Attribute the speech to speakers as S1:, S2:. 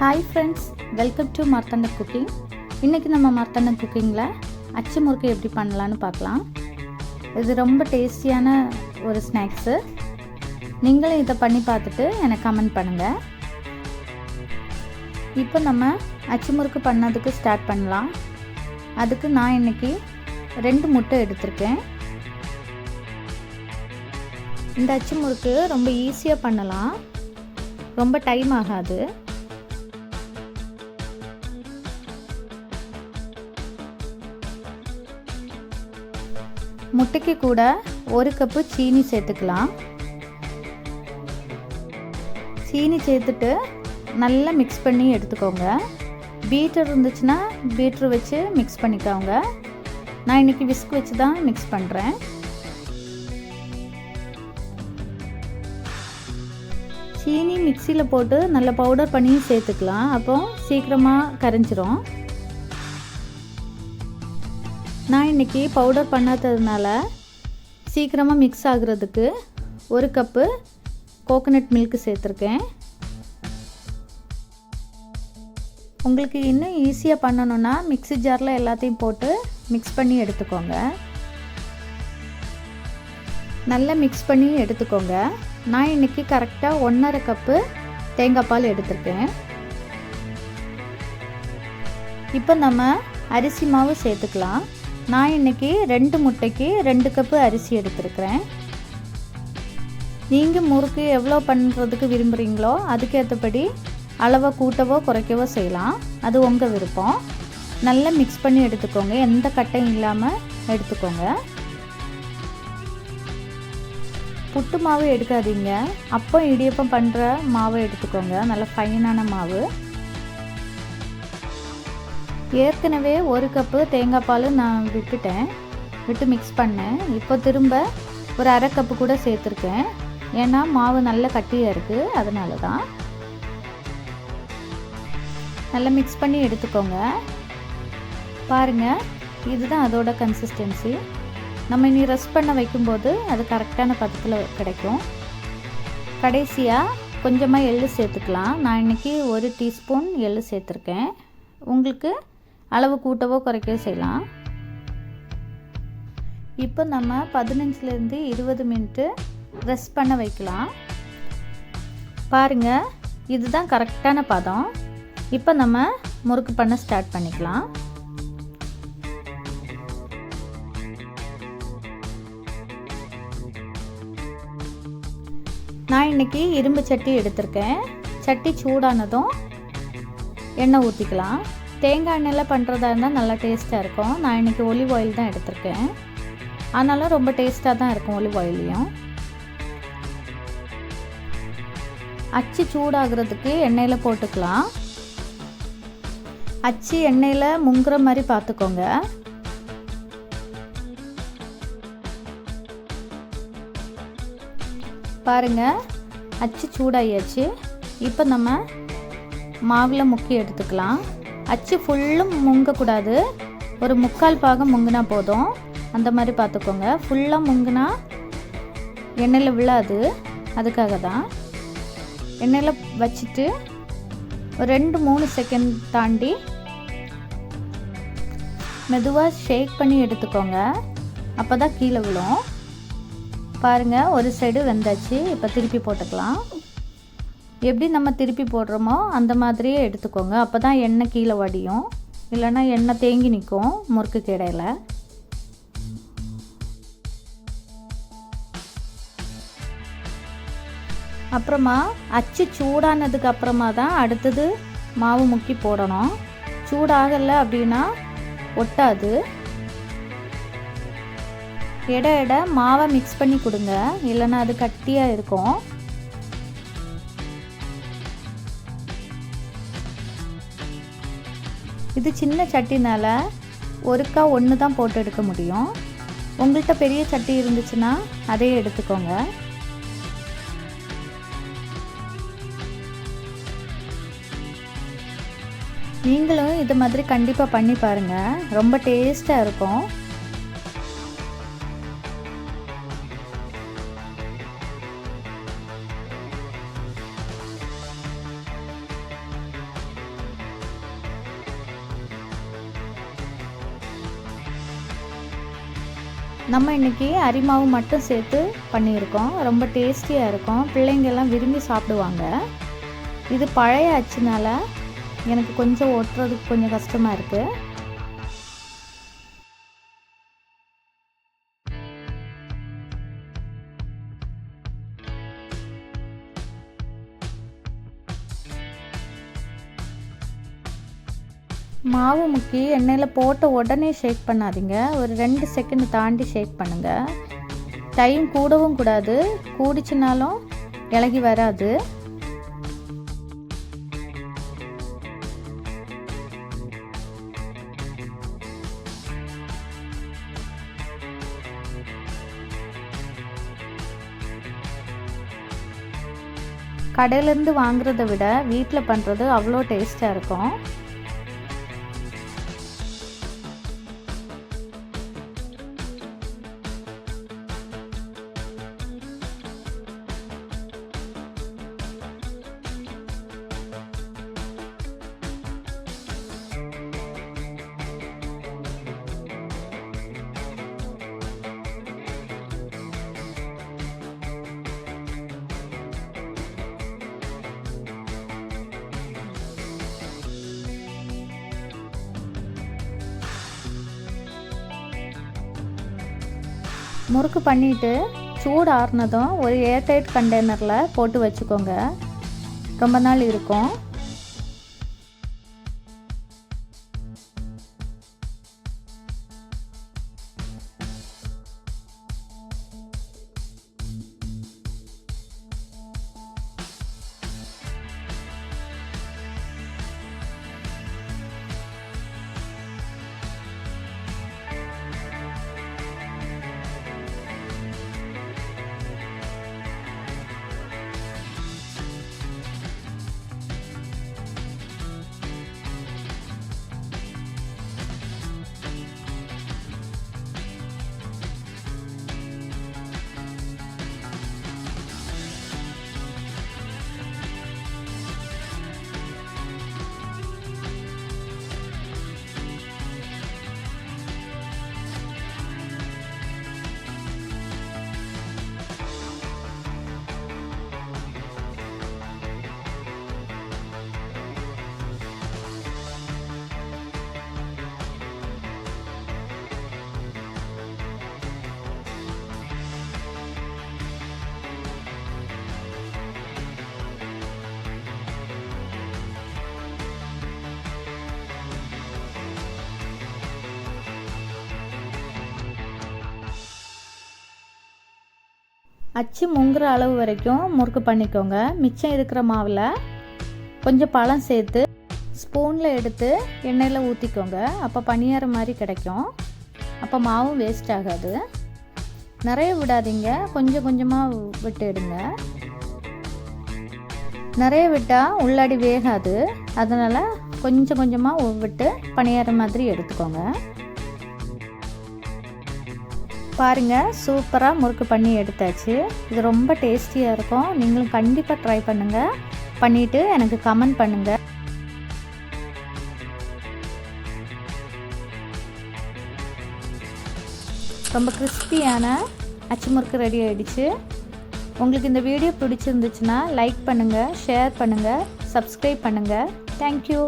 S1: Hi friends, welcome to Marthandam cooking. இன்றைக்கி நம்ம மார்த்தண்டம் குக்கிங்கில் அச்சு முறுக்கு எப்படி பண்ணலான்னு பார்க்கலாம். இது ரொம்ப டேஸ்டியான ஒரு ஸ்நாக்ஸு. நீங்களும் இதை பண்ணி பார்த்துட்டு எனக்கு கமெண்ட் பண்ணுங்கள். இப்போ நம்ம அச்சு முறுக்கு பண்ணதுக்கு ஸ்டார்ட் பண்ணலாம். அதுக்கு நான் இன்றைக்கி 2 முட்டை எடுத்திருக்கேன். இந்த அச்சு முறுக்கு ரொம்ப ஈஸியாக பண்ணலாம், ரொம்ப டைம் ஆகாது. முட்டைக்கு கூட 1 கப்பு சீனி சேர்த்துக்கலாம். சீனி சேர்த்துட்டு நல்லா மிக்ஸ் பண்ணி எடுத்துக்கோங்க. பீட்டர் இருந்துச்சுன்னா பீட்டர் வச்சு மிக்ஸ் பண்ணிக்கோங்க. நான் இன்றைக்கி விஸ்க் வச்சு தான் மிக்ஸ் பண்ணுறேன். சீனி மிக்சியில் போட்டு நல்லா பவுடர் பண்ணி சேர்த்துக்கலாம். அப்போ சீக்கிரமாக கரைஞ்சிரும். நான் இன்றைக்கி பவுடர் பண்ணாததுனால சீக்கிரமாக மிக்ஸ் ஆகுறதுக்கு 1 கப்பு கோகோனட் மில்க் சேர்த்துருக்கேன். உங்களுக்கு இன்னும் ஈஸியாக பண்ணணுன்னா மிக்ஸி ஜாரில் எல்லாத்தையும் போட்டு மிக்ஸ் பண்ணி எடுத்துக்கோங்க. நல்லா மிக்ஸ் பண்ணி எடுத்துக்கோங்க. நான் இன்றைக்கி கரெக்டாக 1½ கப்பு தேங்காய் பால் எடுத்துருக்கேன். இப்போ நம்ம அரிசி மாவு சேர்த்துக்கலாம். நான் இன்றைக்கி 2 முட்டைக்கு 2 கப்பு அரிசி எடுத்துருக்கிறேன். நீங்கள் முறுக்கு எவ்வளோ பண்ணுறதுக்கு விரும்புகிறீங்களோ அதுக்கேற்றபடி அளவை கூட்டவோ குறைக்கவோ செய்யலாம். அது உங்கள் விருப்பம். நல்லா மிக்ஸ் பண்ணி எடுத்துக்கோங்க. எந்த கட்டையும் இல்லாமல் எடுத்துக்கோங்க. புட்டு மாவு எடுக்காதீங்க. அப்போ இடியப்பம் பண்ணுற மாவை எடுத்துக்கோங்க. நல்ல ஃபைனான மாவு. ஏற்கனவே 1 கப்பு தேங்காய் பால் நான் விட்டு மிக்ஸ் பண்ணேன். இப்போ திரும்ப ஒரு 1/2 கப்பு கூட சேர்த்துருக்கேன். ஏன்னா மாவு நல்ல கட்டியாக இருக்குது, அதனால தான். நல்லா மிக்ஸ் பண்ணி எடுத்துக்கோங்க. பாருங்கள், இதுதான் அதோட கன்சிஸ்டன்சி. நம்ம இனி ரெஸ்ட் பண்ண வைக்கும்போது அது கரெக்டான பதத்தில் கிடைக்கும். கடைசியாக கொஞ்சமாக எள்ளு சேர்த்துக்கலாம். நான் இன்றைக்கி 1 டீஸ்பூன் எள்ளு சேர்த்துருக்கேன். உங்களுக்கு அளவு கூட்டவோ குறைக்கவோ செய்யலாம். இப்போ நம்ம 15லேருந்து 20 மினிட்டு ரெஸ்ட் பண்ண வைக்கலாம். பாருங்கள், இதுதான் கரெக்டான பதம். இப்போ நம்ம முறுக்கு பண்ண ஸ்டார்ட் பண்ணிக்கலாம். நான் இன்றைக்கி இரும்பு சட்டி எடுத்திருக்கேன். சட்டி சூடானதும் எண்ணெய் ஊற்றிக்கலாம். தேங்காய் எண்ணெயில் பண்ணுறதா இருந்தால் நல்லா டேஸ்ட்டாக இருக்கும். நான் இன்றைக்கி ஒலிவ் ஆயில் தான் எடுத்திருக்கேன். அதனால ரொம்ப டேஸ்ட்டாக தான் இருக்கும் ஒலிவ் ஆயிலையும். அச்சு சூடாகிறதுக்கு எண்ணெயில் போட்டுக்கலாம். அச்சு எண்ணெயில் முங்குற மாதிரி பார்த்துக்கோங்க. பாருங்கள், அச்சு சூடாகியாச்சு. இப்போ நம்ம மாவில் முக்கி எடுத்துக்கலாம். அச்சு ஃபுல்லும் முங்கக்கூடாது. ஒரு 3/4 பாகம் முங்கினா போதும். அந்த மாதிரி பார்த்துக்கோங்க. ஃபுல்லாக முங்கினா எண்ணெயில் விழாது. அதுக்காக தான் எண்ணெயில் வச்சுட்டு ஒரு 2-3 செகண்ட் தாண்டி மெதுவாக ஷேக் பண்ணி எடுத்துக்கோங்க. அப்போ தான் கீழே விழும். பாருங்கள், ஒரு சைடு வெந்தாச்சு. இப்போ திருப்பி போட்டுக்கலாம். எப்படி நம்ம திருப்பி போடுறோமோ அந்த மாதிரியே எடுத்துக்கோங்க. அப்போ தான் எண்ணெய் கீழே வடியும். இல்லைன்னா எண்ணெய் தேங்கி நிற்கும் முறுக்கு கடையில். அப்புறமா அச்சு சூடானதுக்கு அப்புறமா தான் அடுத்தது மாவு முக்கி போடணும். சூடாகலை அப்படின்னா ஒட்டாது. எடை மாவை மிக்ஸ் பண்ணி கொடுங்க, இல்லைன்னா அது கட்டியாக இருக்கும். இது சின்ன சட்டினால் ஒருக்கா 1 தான் போட்டு எடுக்க முடியும். உங்கள்கிட்ட பெரிய சட்டி இருந்துச்சுன்னா அதையே எடுத்துக்கோங்க. நீங்களும் இது மாதிரி கண்டிப்பாக பண்ணி பாருங்கள். ரொம்ப டேஸ்ட்டாக இருக்கும். நம்ம இன்றைக்கி அரிமாவு மட்டும் சேர்த்து பண்ணியிருக்கோம். ரொம்ப டேஸ்டியாக இருக்கும். பிள்ளைங்கள்லாம் விரும்பி சாப்பிடுவாங்க. இது பழைய அச்சுனால எனக்கு கொஞ்சம் ஒட்டுறதுக்கு கொஞ்சம் கஷ்டமாக இருக்குது. மாவு முக்கி எண்ணெயில் போட்ட உடனே ஷேக் பண்ணாதீங்க. ஒரு 2 செகண்ட் தாண்டி ஷேக் பண்ணுங்கள். டைம் கூடவும் கூடாது, கூடிச்சினாலும் இலகி வராது. கடையிலேருந்து வாங்குறத விட வீட்டில் பண்ணுறது அவ்வளோ டேஸ்ட்டாக இருக்கும். முறுக்கு பண்ணிவிட்டு சூடு ஆறுனதும் ஒரு ஏர்டைட் கண்டெய்னரில் போட்டு வச்சுக்கோங்க. ரொம்ப நாள் இருக்கும். அச்சு முங்குற அளவு வரைக்கும் முறுக்கு பண்ணிக்கோங்க. மிச்சம் இருக்கிற மாவில் கொஞ்சம் பழம் சேர்த்து ஸ்பூனில் எடுத்து எண்ணெயில் ஊற்றிக்கோங்க. அப்போ பணியாரம் மாதிரி கிடைக்கும். அப்போ மாவும் வேஸ்ட் ஆகாது. நிறைய விடாதீங்க, கொஞ்சம் கொஞ்சமாக விட்டு எடுங்க. நிறைய விட்டால் உள்ளாடி வேகாது. அதனால் கொஞ்சம் கொஞ்சமாக விட்டு பணியாரம் மாதிரி எடுத்துக்கோங்க. பாருங்கள், சூப்பராக முறுக்கு பண்ணி எடுத்தாச்சு. இது ரொம்ப டேஸ்டியாக இருக்கும். நீங்களும் கண்டிப்பாக ட்ரை பண்ணுங்கள். பண்ணிவிட்டு எனக்கு கமெண்ட் பண்ணுங்கள். ரொம்ப கிறிஸ்பியான அச்சு முறுக்கு ரெடி ஆகிடுச்சு. உங்களுக்கு இந்த வீடியோ பிடிச்சிருந்துச்சுன்னா லைக் பண்ணுங்கள், ஷேர் பண்ணுங்கள், சப்ஸ்கிரைப் பண்ணுங்கள். தேங்க்யூ.